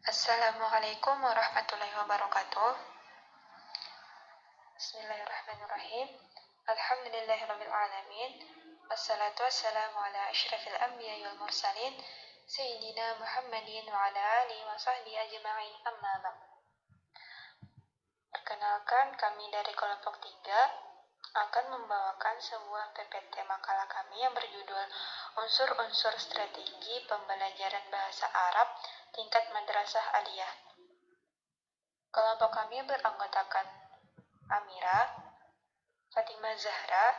Assalamualaikum warahmatullahi wabarakatuh. Bismillahirrahmanirrahim. Alhamdulillahirabbil alamin. Wassalatu wassalamu ala asyrafil anbiya'i wal mursalin sayyidina Muhammadin wa ala alihi wa sahbihi ajma'in, amma ba'd. Perkenalkan, kami dari kelompok 3 akan membawakan sebuah PPT makalah kami yang berjudul Unsur-unsur Strategi Pembelajaran Bahasa Arab Tingkat Madrasah Aliyah. Kelompok kami beranggotakan Amira, Fatimah Zahra,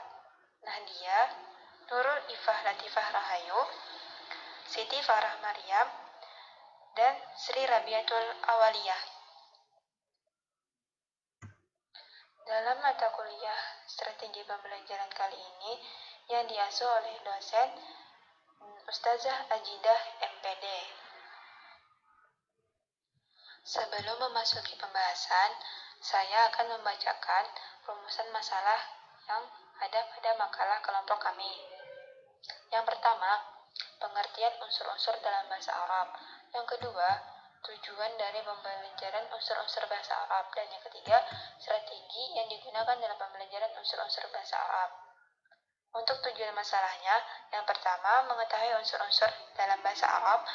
Nahdia, Nurul Ifah Latifah Rahayu, Siti Farah Maryam, dan Sri Rabiatul Awaliyah. Dalam mata kuliah strategi pembelajaran kali ini yang diasuh oleh dosen Ustazah Ajidah MPD. Sebelum memasuki pembahasan, saya akan membacakan rumusan masalah yang ada pada makalah kelompok kami. Yang pertama, pengertian unsur-unsur dalam bahasa Arab. Yang kedua, tujuan dari pembelajaran unsur-unsur bahasa Arab. Dan yang ketiga, strategi yang digunakan dalam pembelajaran unsur-unsur bahasa Arab. Untuk tujuan masalahnya, yang pertama, mengetahui unsur-unsur dalam bahasa Arab.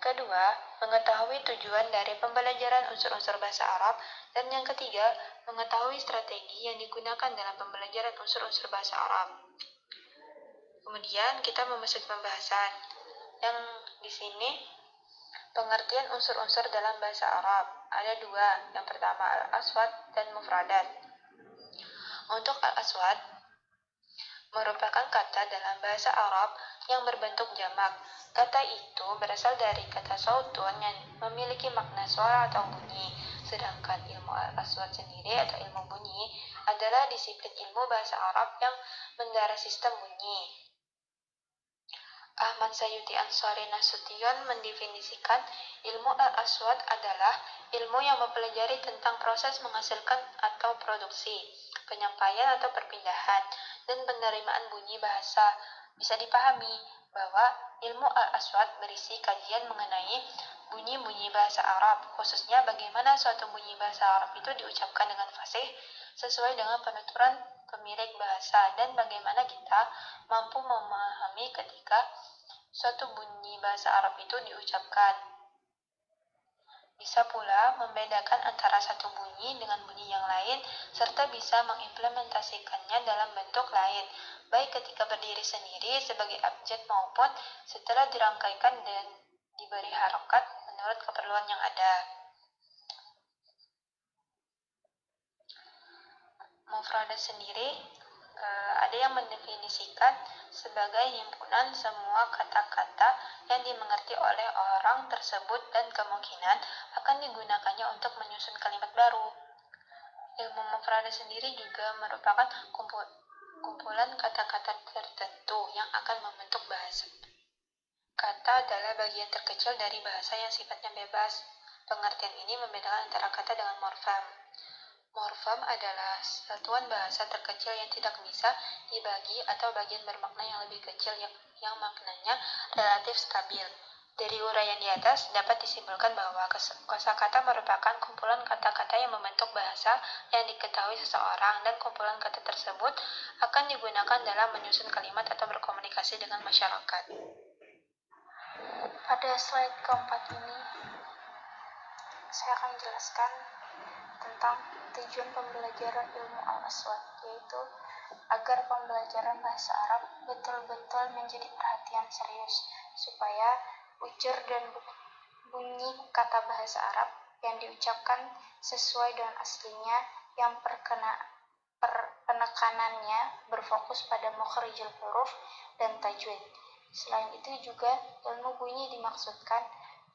Kedua, mengetahui tujuan dari pembelajaran unsur-unsur bahasa Arab. Dan yang ketiga, mengetahui strategi yang digunakan dalam pembelajaran unsur-unsur bahasa Arab. Kemudian kita memasuki pembahasan. Yang di sini pengertian unsur-unsur dalam bahasa Arab ada dua. Yang pertama al-aswad dan mufradat. Untuk al-aswad merupakan kata dalam bahasa Arab yang berbentuk jamak. Kata itu berasal dari kata sautun yang memiliki makna suara atau bunyi. Sedangkan ilmu al-aswad sendiri atau ilmu bunyi adalah disiplin ilmu bahasa Arab yang mendara sistem bunyi. Ahmad Sayuti Ansari Nasution mendefinisikan ilmu al-aswad adalah ilmu yang mempelajari tentang proses menghasilkan atau produksi, penyampaian atau perpindahan, dan penerimaan bunyi bahasa. Bisa dipahami bahwa ilmu al-aswad berisi kajian mengenai bunyi-bunyi bahasa Arab, khususnya bagaimana suatu bunyi bahasa Arab itu diucapkan dengan fasih sesuai dengan penuturan pemilik bahasa, dan bagaimana kita mampu memahami ketika suatu bunyi bahasa Arab itu diucapkan. Bisa pula membedakan antara satu bunyi dengan bunyi yang lain, serta bisa mengimplementasikannya dalam bentuk lain, baik ketika berdiri sendiri sebagai abjad maupun setelah dirangkaikan dan diberi harokat menurut keperluan yang ada. Mufradat sendiri ada yang mendefinisikan sebagai himpunan semua kata-kata yang dimengerti oleh orang tersebut dan kemungkinan akan digunakannya untuk menyusun kalimat baru. Ilmu mufradat sendiri juga merupakan kumpulan kata-kata tertentu yang akan membentuk bahasa. Kata adalah bagian terkecil dari bahasa yang sifatnya bebas. Pengertian ini membedakan antara kata dengan morfem. Morfem adalah satuan bahasa terkecil yang tidak bisa dibagi atau bagian bermakna yang lebih kecil yang maknanya relatif stabil. Dari uraian di atas dapat disimpulkan bahwa kosakata merupakan kumpulan kata-kata yang membentuk bahasa yang diketahui seseorang, dan kumpulan kata tersebut akan digunakan dalam menyusun kalimat atau berkomunikasi dengan masyarakat. Pada slide keempat ini, saya akan menjelaskan tentang tujuan pembelajaran ilmu al-aswad, yaitu agar pembelajaran bahasa Arab betul-betul menjadi perhatian serius, supaya ujar dan bunyi kata bahasa Arab yang diucapkan sesuai dengan aslinya, yang penekanannya berfokus pada makhrijul huruf dan tajwid. Selain itu juga ilmu bunyi dimaksudkan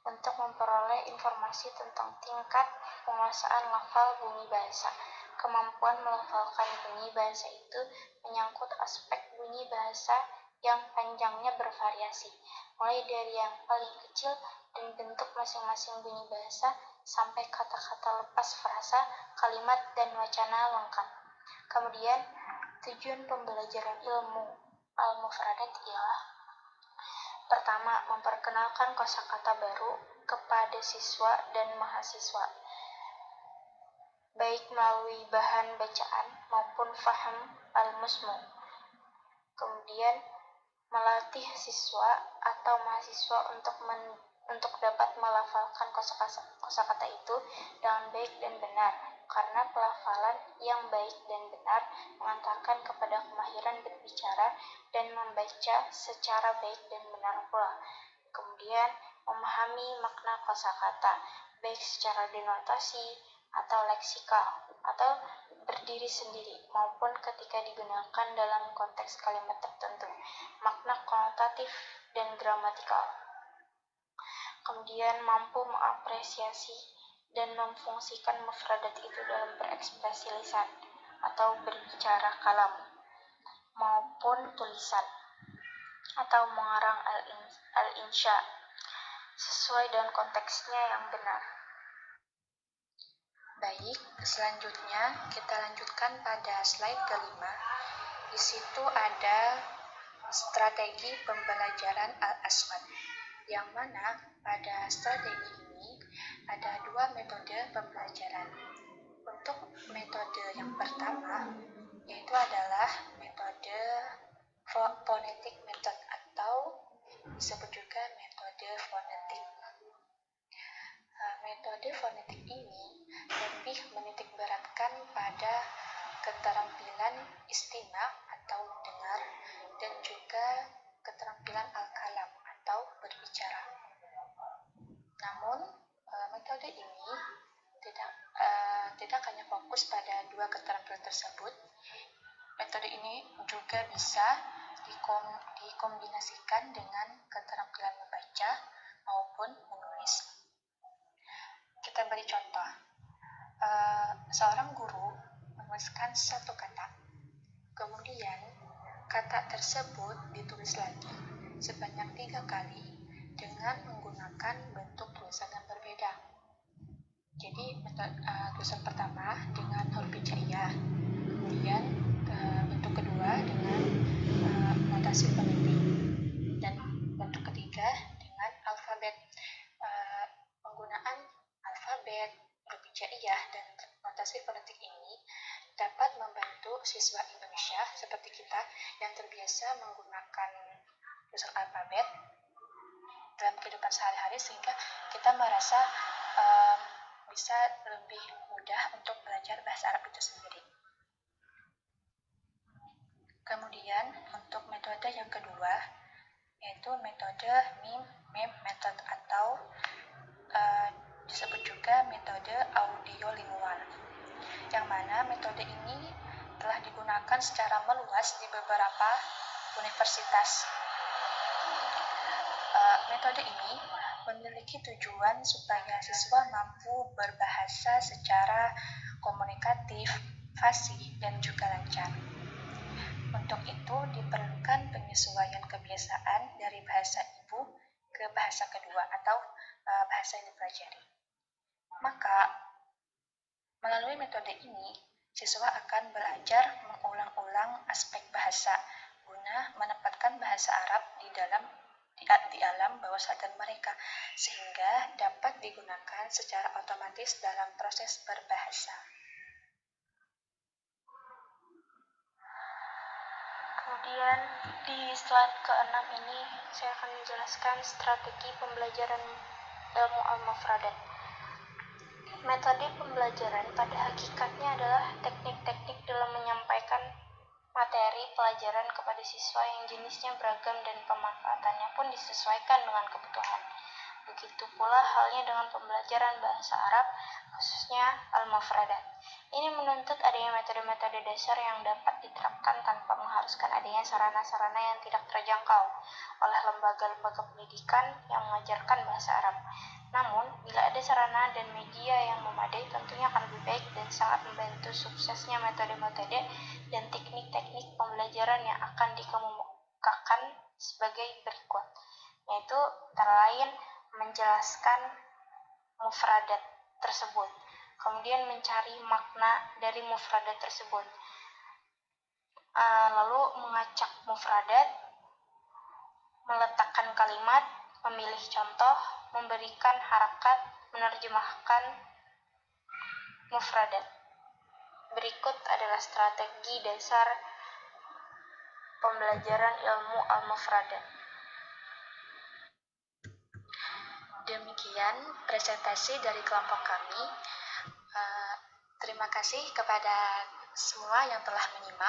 untuk memperoleh informasi tentang tingkat penguasaan lafal bunyi bahasa. Kemampuan melafalkan bunyi bahasa itu menyangkut aspek bunyi bahasa yang panjangnya bervariasi, mulai dari yang paling kecil dan bentuk masing-masing bunyi bahasa sampai kata-kata lepas frasa, kalimat, dan wacana lengkap. Kemudian, tujuan pembelajaran ilmu al-mufradat ialah Pertama, memperkenalkan kosakata baru kepada siswa dan mahasiswa, baik melalui bahan bacaan maupun faham al-musmu. Kemudian, melatih siswa atau mahasiswa untuk dapat melafalkan kosakata itu dengan baik dan benar, karena pelafalan yang baik dan benar mengantarkan kepada kemahiran berbicara dan membaca secara baik dan benar pula. Kemudian, memahami makna kosakata, baik secara denotasi atau leksikal, atau berdiri sendiri, maupun ketika digunakan dalam konteks kalimat tertentu, makna konotatif dan gramatikal. Kemudian mampu mengapresiasi dan memfungsikan mufradat itu dalam berekspresi lisan atau berbicara kalam maupun tulisan, atau mengarang al-insya sesuai dengan konteksnya yang benar. Baik, selanjutnya kita lanjutkan pada slide kelima. Di situ ada strategi pembelajaran al-aswad, yang mana pada strategi ini ada dua metode pembelajaran. Untuk metode yang pertama, yaitu adalah metode phonetic method atau disebut juga metode fonetik. Metode fonetik ini lebih menitik beratkan pada keterampilan istima' atau dengar dan juga keterampilan al-kalam atau berbicara. Namun, metode ini tidak hanya fokus pada dua keterampilan tersebut. Metode ini juga bisa dikombinasikan dengan keterampilan membaca maupun menulis. Kita beri contoh. Seorang guru menuliskan satu kata, kemudian kata tersebut ditulis lagi sebanyak 3 kali dengan menggunakan bentuk tulisan yang berbeda. Jadi tulisan pertama dengan huruf hijaiyah, kemudian bentuk kedua dengan notasi peniti, dan bentuk ketiga dengan alfabet. Penggunaan alfabet, huruf hijaiyah, dan notasi fonetik ini dapat membantu siswa Indonesia seperti kita yang terbiasa menggunakan tulisan alfabet dalam kehidupan sehari-hari, sehingga kita merasa bisa lebih mudah untuk belajar bahasa Arab itu sendiri. Kemudian untuk metode yang kedua, yaitu metode meme method atau disebut juga metode audiolingual, yang mana metode ini telah digunakan secara meluas di beberapa universitas. Metode ini memiliki tujuan supaya siswa mampu berbahasa secara komunikatif, fasih, dan juga lancar. Untuk itu diperlukan penyesuaian kebiasaan dari bahasa ibu ke bahasa kedua atau bahasa yang dipelajari. Maka, melalui metode ini, siswa akan belajar mengulang-ulang aspek bahasa guna menempatkan bahasa Arab di alam bawah sadar mereka, sehingga dapat digunakan secara otomatis dalam proses berbahasa. Kemudian di slide ke-6 ini saya akan menjelaskan strategi pembelajaran ilmu al-mufradat. Metode pembelajaran pada hakikatnya adalah teknik-teknik dalam menyampaikan materi pelajaran kepada siswa yang jenisnya beragam dan pemanfaatannya pun disesuaikan dengan kebutuhan. Begitu pula halnya dengan pembelajaran bahasa Arab, khususnya al-mufradat. Ini menuntut adanya metode-metode dasar yang dapat diterapkan tanpa mengharuskan adanya sarana-sarana yang tidak terjangkau oleh lembaga-lembaga pendidikan yang mengajarkan bahasa Arab. Namun, bila ada sarana dan media yang memadai, tentunya akan lebih baik dan sangat membantu suksesnya metode-metode dan teknik-teknik pembelajaran yang akan dikemukakan sebagai berikut, yaitu antara lain menjelaskan mufradat tersebut, kemudian mencari makna dari mufradat tersebut, lalu mengacak mufradat, meletakkan kalimat, memilih contoh, memberikan harakat, menerjemahkan mufradat. Berikut adalah strategi dasar pembelajaran ilmu al-mufradat. Demikian presentasi dari kelompok kami. Terima kasih kepada semua yang telah menyimak.